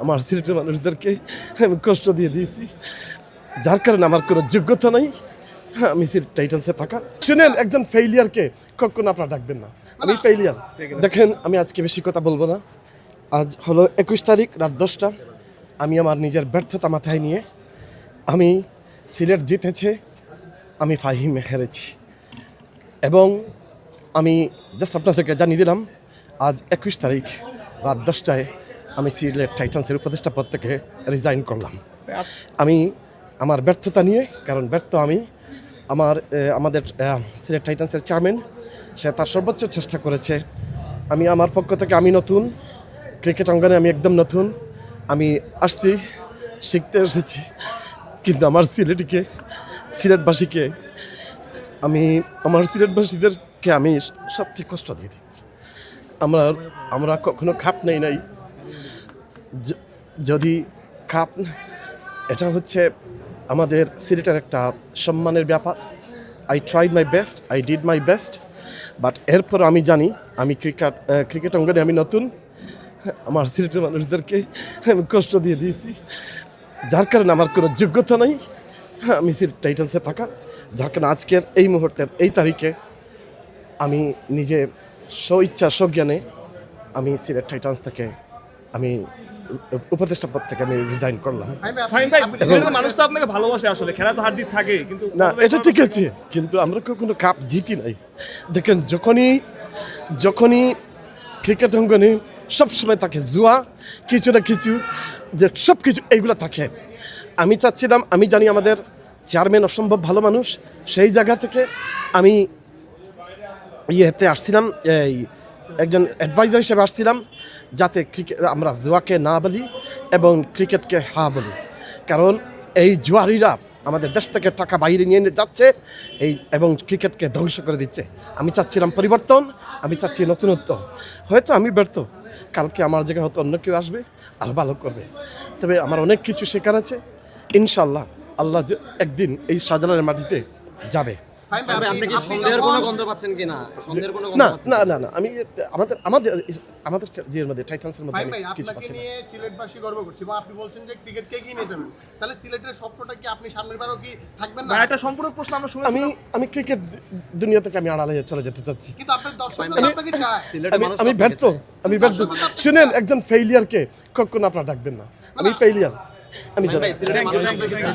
আমার সিলেটের মানুষদেরকে আমি কষ্ট দিয়ে দিয়েছি, যার কারণে আমার কোনো যোগ্যতা নাই আমি সিলেট টাইটান্সে থাকা। শুনেন, একজন ফেইলিয়ারকে কখনো আপনারা ডাকবেন না। আমি ফেইলিয়ার। দেখেন, আমি আজকে বেশি কথা বলবো না। আজ হলো 21 তারিখ, রাত 10টা। আমি আমার নিজের ব্যর্থতা মাথায় নিয়ে আমি সিলেট জিতেছে, আমি ফাহিমে হেরেছি। এবং আমি জাস্ট আপনাদেরকে জানিয়ে দিলাম, আজ 21 তারিখ রাত 10টায় আমি সিলেট টাইটান্সের উপদেষ্টা পদ থেকে রিজাইন করলাম। আমি আমার ব্যর্থতা নিয়ে, কারণ ব্যর্থ আমি। আমাদের সিলেট টাইটান্সের চেয়ারম্যান, সে তার সর্বোচ্চ চেষ্টা করেছে। আমি আমার পক্ষ থেকে, আমি নতুন ক্রিকেট অঙ্গনে, আমি একদম নতুন। আমি আসছি, শিখতে এসেছি, কিন্তু আমার সিলেটবাসীকে আমার সিলেটবাসীদেরকে আমি সত্যি কষ্ট দিয়ে দিচ্ছি। আমরা কখনো খাপ নেই নাই। যদি খাপ, এটা হচ্ছে আমাদের সিলেটের একটা সম্মানের ব্যাপার। I tried my best, I did my best, but এরপর আমি জানি আমি ক্রিকেট অঙ্গনে আমি নতুন। আমার সিলেটের মানুষদেরকে আমি কষ্ট দিয়ে দিয়েছি, যার কারণে আমার কোনো যোগ্যতা নেই আমি সিলেট টাইটান্সে থাকা। যার কারণে আজকের এই মুহূর্তের এই তারিখে আমি নিজে স্বইচ্ছা স্বজ্ঞানে আমি সিলেট টাইটান্স থেকে আমি উপদেষ্টা পদ থেকে আমি রিজাইন করলাম। মানুষ তো আপনাকে ভালোবাসে, আসলে খেলা তো হার জিত থাকে, কিন্তু না, এটা ঠিক আছে, কিন্তু আমরা কখনো কাপ জিতি নাই। দেখেন, যখনই ক্রিকেট অঙ্গনে সবসময় থাকে জুয়া, কিছু না কিছু, যে সব কিছু এইগুলো থাকে। আমি চাচ্ছিলাম, আমি জানি আমাদের চেয়ারম্যান অসম্ভব ভালো মানুষ, সেই জায়গা থেকে আমি আসছিলাম, এই একজন অ্যাডভাইজার হিসেবে আসছিলাম, যাতে আমরা জুয়াকে না বলি এবং ক্রিকেটকে হা বলি। কারণ এই জুয়ারিরা আমাদের দেশ থেকে টাকা বাইরে নিয়ে যাচ্ছে এবং ক্রিকেটকে ধ্বংস করে দিচ্ছে। আমি চাচ্ছিলাম পরিবর্তন, আমি চাচ্ছি নতুনত্ব। হয়তো আমি ব্যর্থ, কালকে আমার জায়গায় হয়তো অন্য কেউ আসবে আর ভালো করবে। তবে আমার অনেক কিছু শেখার আছে। ইনশাল্লাহ আল্লাহ একদিন এই শাহজালালের মাটিতে যাবে। আপনি কি সন্দেহের কোনো গন্ধ পাচ্ছেন কিনা? সন্দেহের কোনো গন্ধ পাচ্ছেন? না, আমি আমাদের যে মধ্যে টাইটান্সের মধ্যে কিছু আপনাকে নিয়ে সিলেটবাসী গর্ব করছে, এবং আপনি বলছেন যে ক্রিকেটকে এগিয়ে নিয়ে যাবেন। তাহলে সিলেটের স্বপ্নটা কি আপনি সামনের বারও কি থাকবেন না? একটা সম্পূর্ণ প্রশ্ন আমরা শুনেছি। আমি ক্রিকেট দুনিয়া থেকে আমি আড়ালে চলে যেতে চাচ্ছি, কিন্তু আপনার দর্শকরা তো আপনাকে চায়। আমি ব্যর্থ। শুনেন, একজন ফেইলিয়ারকে কখনো আপনারা ডাকবেন না। আমি ফেইলিয়ার। আমি সিলেটের মানুষ আপনাকে চায়।